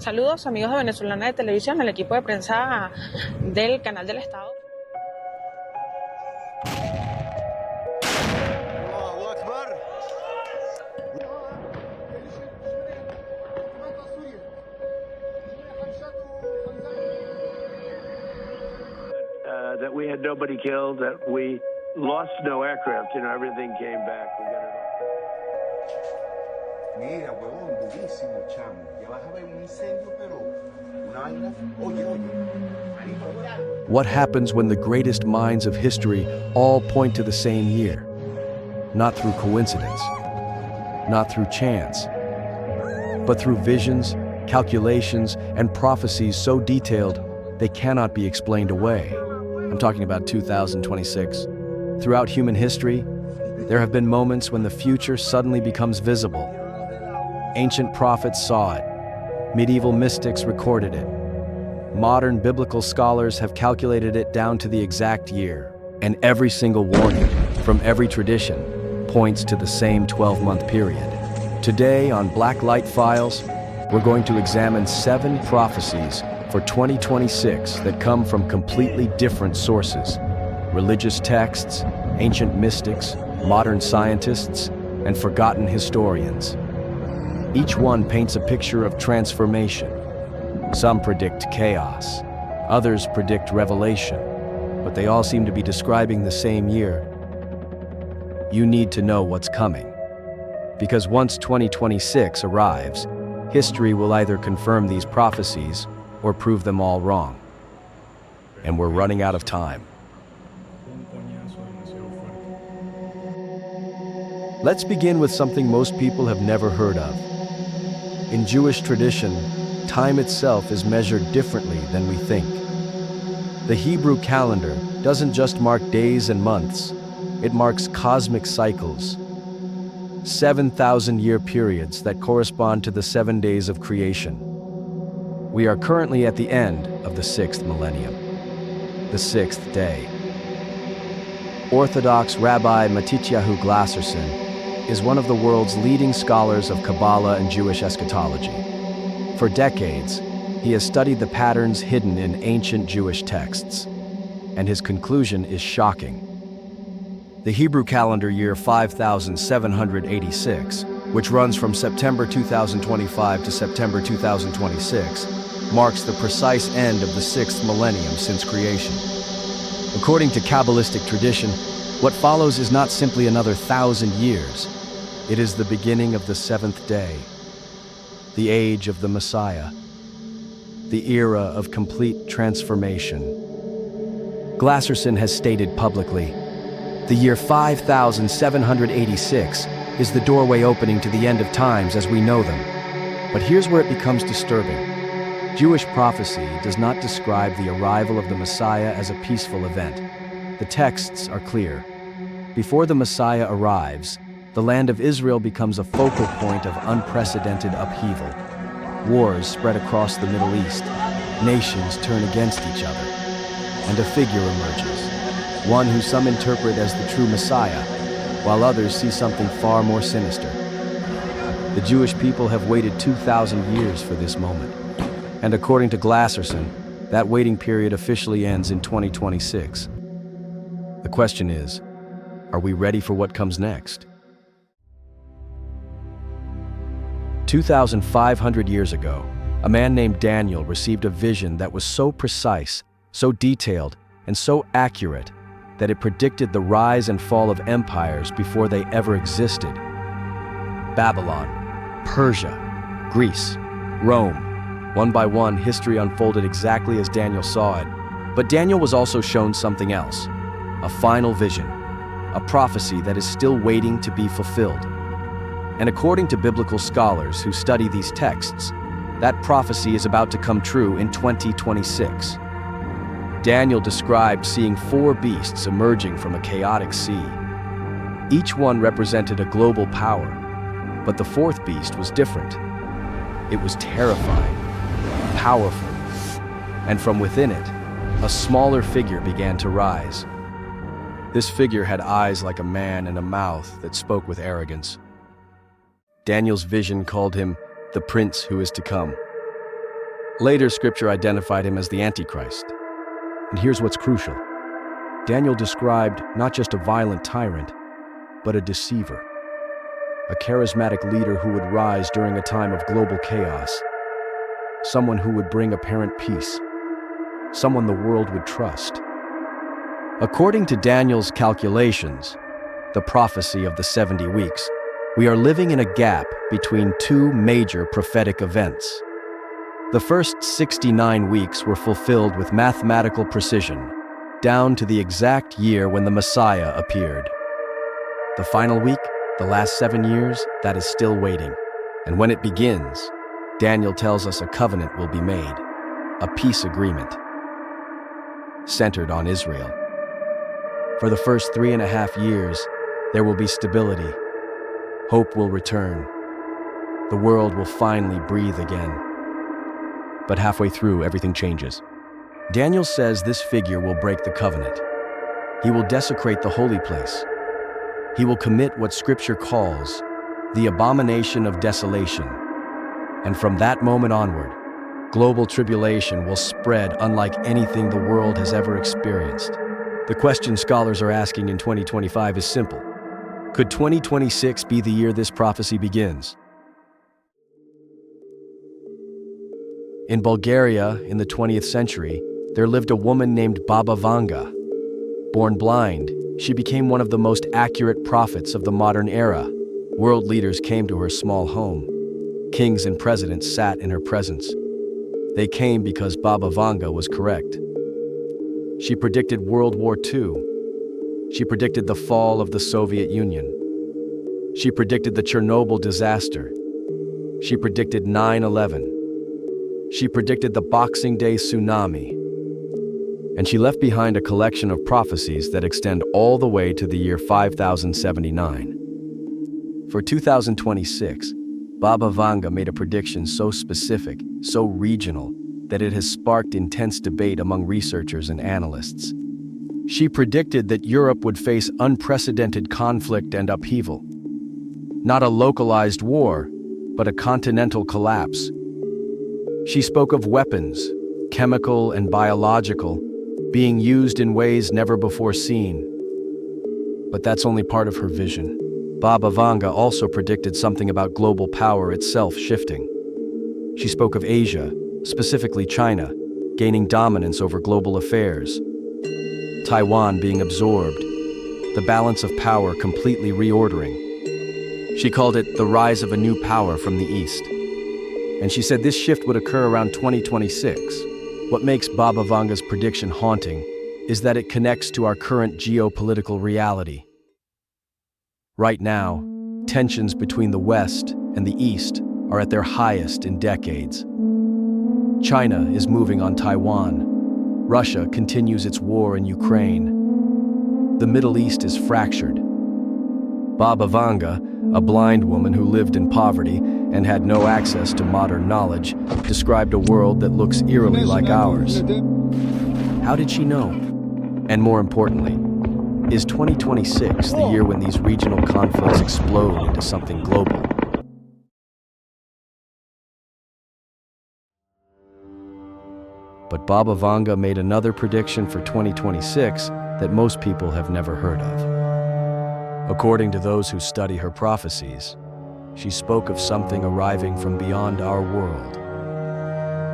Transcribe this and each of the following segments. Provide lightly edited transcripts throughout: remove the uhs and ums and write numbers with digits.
Saludos amigos de Venezolana de Televisión, el equipo de prensa del canal del Estado. That we had nobody killed, that we lost no aircraft, everything came back. We got it all. Mira, huevón, durísimo, chamo. Ya vas a ver un incendio, pero una vaina. Oye. What happens when the greatest minds of history all point to the same year? Not through coincidence, not through chance, but through visions, calculations, and prophecies so detailed they cannot be explained away. I'm talking about 2026. Throughout human history, there have been moments when the future suddenly becomes visible. Ancient prophets saw it. Medieval mystics recorded it. Modern biblical scholars have calculated it down to the exact year. And every single warning, from every tradition, points to the same 12-month period. Today on Black Light Files, we're going to examine 7 prophecies for 2026 that come from completely different sources: religious texts, ancient mystics, modern scientists, and forgotten historians. Each one paints a picture of transformation. Some predict chaos, others predict revelation, but they all seem to be describing the same year. You need to know what's coming, because once 2026 arrives, history will either confirm these prophecies or prove them all wrong. And we're running out of time. Let's begin with something most people have never heard of. In Jewish tradition, time itself is measured differently than we think. The Hebrew calendar doesn't just mark days and months, it marks cosmic cycles. 7,000-year periods that correspond to the 7 days of creation. We are currently at the end of the 6th millennium, the 6th day. Orthodox Rabbi Matityahu Glasserson is one of the world's leading scholars of Kabbalah and Jewish eschatology. For decades, he has studied the patterns hidden in ancient Jewish texts, and his conclusion is shocking. The Hebrew calendar year 5786, which runs from September 2025 to September 2026, marks the precise end of the 6th millennium since creation. According to Kabbalistic tradition, what follows is not simply another 1,000 years. It is the beginning of the 7th day, the age of the Messiah, the era of complete transformation. Glasserson has stated publicly, the year 5786 is the doorway opening to the end of times as we know them. But here's where it becomes disturbing. Jewish prophecy does not describe the arrival of the Messiah as a peaceful event. The texts are clear. Before the Messiah arrives, the land of Israel becomes a focal point of unprecedented upheaval. Wars spread across the Middle East. Nations turn against each other. And a figure emerges, one who some interpret as the true Messiah, while others see something far more sinister. The Jewish people have waited 2,000 years for this moment. And according to Glasserson, that waiting period officially ends in 2026. The question is, are we ready for what comes next? 2,500 years ago, a man named Daniel received a vision that was so precise, so detailed, and so accurate that it predicted the rise and fall of empires before they ever existed. Babylon, Persia, Greece, Rome. One by one, history unfolded exactly as Daniel saw it. But Daniel was also shown something else, a final vision, a prophecy that is still waiting to be fulfilled. And according to biblical scholars who study these texts, that prophecy is about to come true in 2026. Daniel described seeing 4 beasts emerging from a chaotic sea. Each one represented a global power, but the 4th beast was different. It was terrifying, powerful, and from within it, a smaller figure began to rise. This figure had eyes like a man and a mouth that spoke with arrogance. Daniel's vision called him the prince who is to come. Later, scripture identified him as the Antichrist. And here's what's crucial. Daniel described not just a violent tyrant, but a deceiver. A charismatic leader who would rise during a time of global chaos. Someone who would bring apparent peace. Someone the world would trust. According to Daniel's calculations, the prophecy of the 70 weeks, we are living in a gap between two major prophetic events. The first 69 weeks were fulfilled with mathematical precision, down to the exact year when the Messiah appeared. The final week, the last 7 years, that is still waiting. And when it begins, Daniel tells us a covenant will be made, a peace agreement, centered on Israel. For the first 3.5 years, there will be stability. Hope will return. The world will finally breathe again. But halfway through, everything changes. Daniel says this figure will break the covenant. He will desecrate the holy place. He will commit what Scripture calls the abomination of desolation. And from that moment onward, global tribulation will spread unlike anything the world has ever experienced. The question scholars are asking in 2025 is simple. Could 2026 be the year this prophecy begins? In Bulgaria, in the 20th century, there lived a woman named Baba Vanga. Born blind, she became one of the most accurate prophets of the modern era. World leaders came to her small home. Kings and presidents sat in her presence. They came because Baba Vanga was correct. She predicted World War II. She predicted the fall of the Soviet Union. She predicted the Chernobyl disaster. She predicted 9/11. She predicted the Boxing Day tsunami. And she left behind a collection of prophecies that extend all the way to the year 5079. For 2026, Baba Vanga made a prediction so specific, so regional, that it has sparked intense debate among researchers and analysts. She predicted that Europe would face unprecedented conflict and upheaval. Not a localized war, but a continental collapse. She spoke of weapons, chemical and biological, being used in ways never before seen. But that's only part of her vision. Baba Vanga also predicted something about global power itself shifting. She spoke of Asia, specifically China, gaining dominance over global affairs. Taiwan being absorbed, the balance of power completely reordering. She called it the rise of a new power from the East. And she said this shift would occur around 2026. What makes Baba Vanga's prediction haunting is that it connects to our current geopolitical reality. Right now, tensions between the West and the East are at their highest in decades. China is moving on Taiwan. Russia continues its war in Ukraine. The Middle East is fractured. Baba Vanga, a blind woman who lived in poverty and had no access to modern knowledge, described a world that looks eerily like ours. How did she know? And more importantly, is 2026 the year when these regional conflicts explode into something global? But Baba Vanga made another prediction for 2026 that most people have never heard of. According to those who study her prophecies, she spoke of something arriving from beyond our world.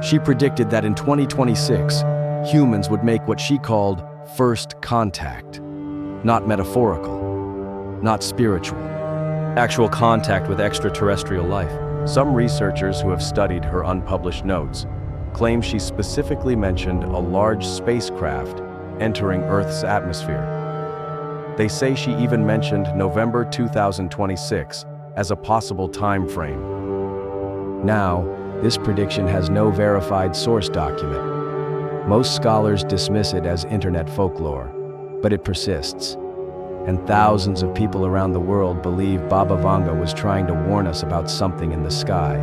She predicted that in 2026, humans would make what she called first contact. Not metaphorical, not spiritual. Actual contact with extraterrestrial life. Some researchers who have studied her unpublished notes claim she specifically mentioned a large spacecraft entering Earth's atmosphere. They say she even mentioned November 2026 as a possible time frame. Now, this prediction has no verified source document. Most scholars dismiss it as internet folklore, but it persists. And thousands of people around the world believe Baba Vanga was trying to warn us about something in the sky.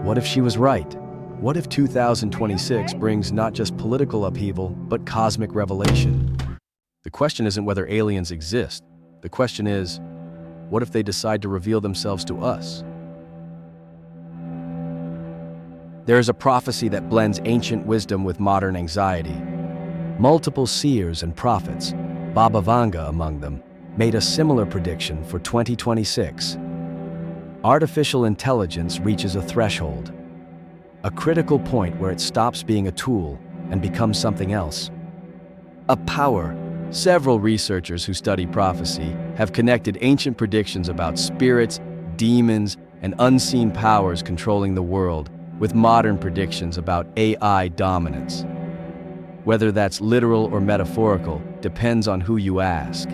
What if she was right? What if 2026 brings not just political upheaval, but cosmic revelation? The question isn't whether aliens exist. The question is, what if they decide to reveal themselves to us? There is a prophecy that blends ancient wisdom with modern anxiety. Multiple seers and prophets, Baba Vanga among them, made a similar prediction for 2026. Artificial intelligence reaches a threshold, a critical point where it stops being a tool and becomes something else. A power. Several researchers who study prophecy have connected ancient predictions about spirits, demons, and unseen powers controlling the world with modern predictions about AI dominance. Whether that's literal or metaphorical depends on who you ask.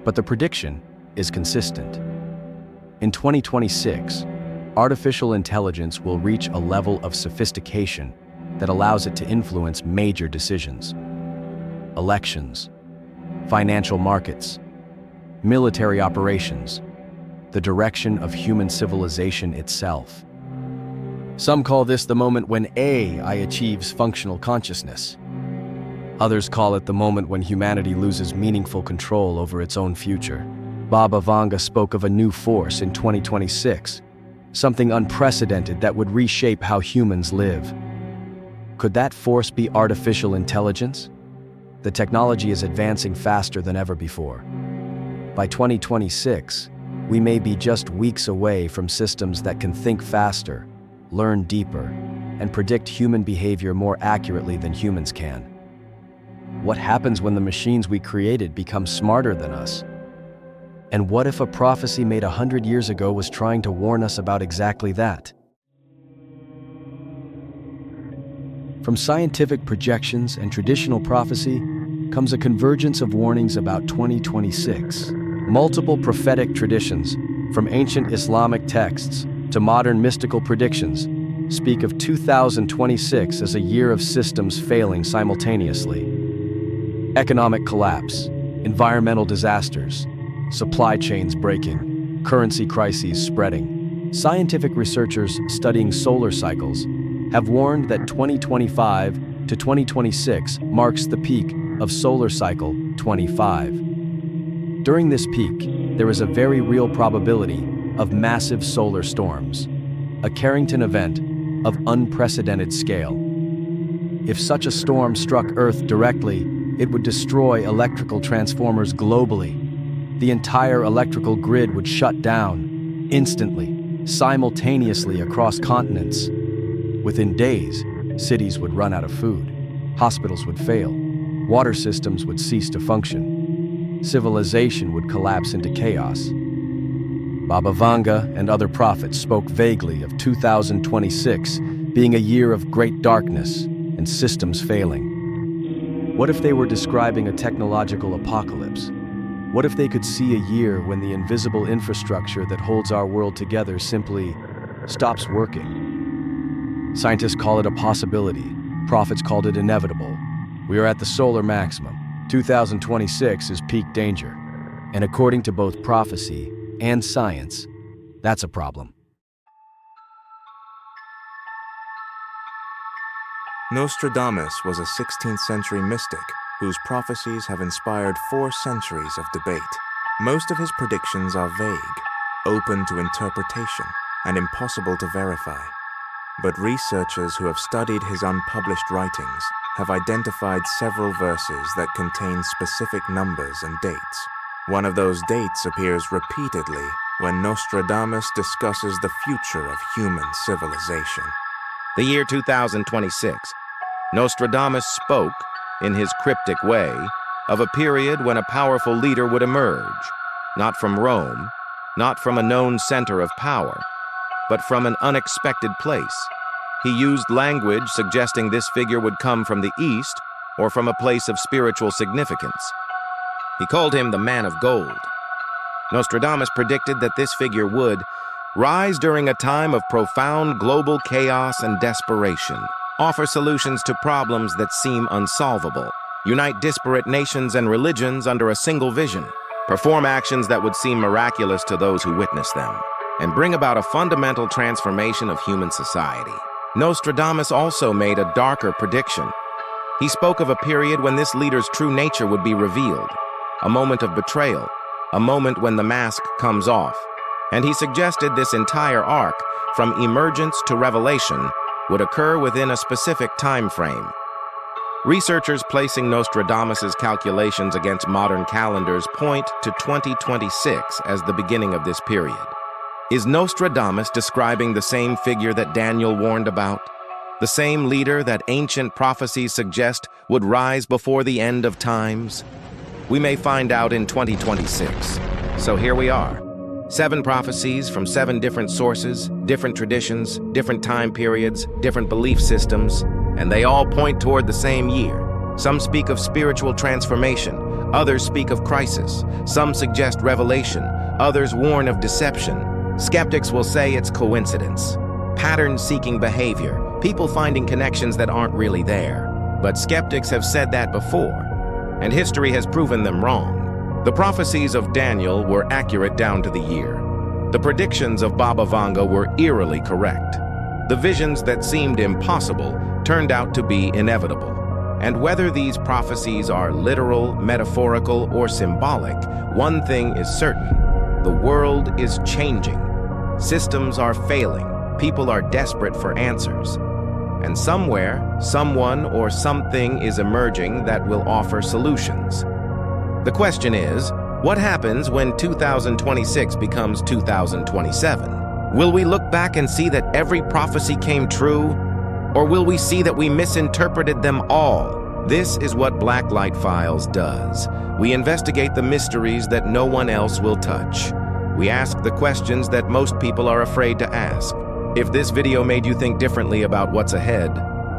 But the prediction is consistent. In 2026, artificial intelligence will reach a level of sophistication that allows it to influence major decisions. Elections, financial markets, military operations, the direction of human civilization itself. Some call this the moment when AI achieves functional consciousness. Others call it the moment when humanity loses meaningful control over its own future. Baba Vanga spoke of a new force in 2026, something unprecedented that would reshape how humans live. Could that force be artificial intelligence? The technology is advancing faster than ever before. By 2026, we may be just weeks away from systems that can think faster, learn deeper, and predict human behavior more accurately than humans can. What happens when the machines we created become smarter than us? And what if a prophecy made 100 years ago was trying to warn us about exactly that? From scientific projections and traditional prophecy comes a convergence of warnings about 2026. Multiple prophetic traditions, from ancient Islamic texts to modern mystical predictions, speak of 2026 as a year of systems failing simultaneously. Economic collapse, environmental disasters, supply chains breaking, currency crises spreading. Scientific researchers studying solar cycles have warned that 2025 to 2026 marks the peak of solar cycle 25. During this peak, there is a very real probability of massive solar storms, a Carrington event of unprecedented scale. If such a storm struck Earth directly, it would destroy electrical transformers globally. The entire electrical grid would shut down, instantly, simultaneously across continents. Within days, cities would run out of food, hospitals would fail, water systems would cease to function, civilization would collapse into chaos. Baba Vanga and other prophets spoke vaguely of 2026 being a year of great darkness and systems failing. What if they were describing a technological apocalypse? What if they could see a year when the invisible infrastructure that holds our world together simply stops working? Scientists call it a possibility. Prophets called it inevitable. We are at the solar maximum. 2026 is peak danger. And according to both prophecy and science, that's a problem. Nostradamus was a 16th century mystic whose prophecies have inspired 4 centuries of debate. Most of his predictions are vague, open to interpretation, and impossible to verify. But researchers who have studied his unpublished writings have identified several verses that contain specific numbers and dates. One of those dates appears repeatedly when Nostradamus discusses the future of human civilization. The year 2026, Nostradamus spoke, in his cryptic way, of a period when a powerful leader would emerge, not from Rome, not from a known center of power, but from an unexpected place. He used language suggesting this figure would come from the East or from a place of spiritual significance. He called him the Man of Gold. Nostradamus predicted that this figure would rise during a time of profound global chaos and desperation, offer solutions to problems that seem unsolvable, unite disparate nations and religions under a single vision, perform actions that would seem miraculous to those who witness them, and bring about a fundamental transformation of human society. Nostradamus also made a darker prediction. He spoke of a period when this leader's true nature would be revealed, a moment of betrayal, a moment when the mask comes off. And he suggested this entire arc, from emergence to revelation, would occur within a specific time frame. Researchers placing Nostradamus's calculations against modern calendars point to 2026 as the beginning of this period. Is Nostradamus describing the same figure that Daniel warned about? The same leader that ancient prophecies suggest would rise before the end of times? We may find out in 2026. So here we are. 7 prophecies from 7 different sources, different traditions, different time periods, different belief systems, and they all point toward the same year. Some speak of spiritual transformation, others speak of crisis, some suggest revelation, others warn of deception. Skeptics will say it's coincidence, pattern-seeking behavior, people finding connections that aren't really there. But skeptics have said that before, and history has proven them wrong. The prophecies of Daniel were accurate down to the year. The predictions of Baba Vanga were eerily correct. The visions that seemed impossible turned out to be inevitable. And whether these prophecies are literal, metaphorical, or symbolic, one thing is certain: the world is changing. Systems are failing. People are desperate for answers. And somewhere, someone or something is emerging that will offer solutions. The question is, what happens when 2026 becomes 2027? Will we look back and see that every prophecy came true? Or will we see that we misinterpreted them all? This is what Blacklight Files does. We investigate the mysteries that no one else will touch. We ask the questions that most people are afraid to ask. If this video made you think differently about what's ahead,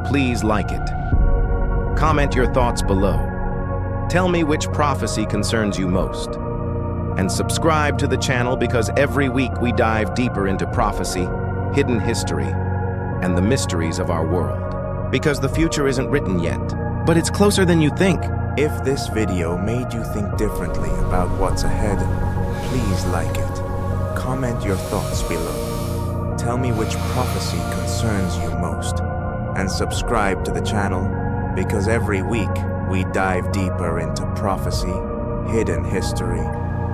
please like it. Comment your thoughts below. Tell me which prophecy concerns you most. And subscribe to the channel because every week we dive deeper into prophecy, hidden history, and the mysteries of our world. Because the future isn't written yet, but it's closer than you think. If this video made you think differently about what's ahead, please like it. Comment your thoughts below. Tell me which prophecy concerns you most. And subscribe to the channel, because every week we dive deeper into prophecy, hidden history,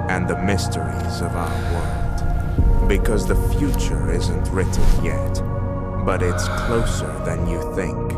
and the mysteries of our world. Because the future isn't written yet, but it's closer than you think.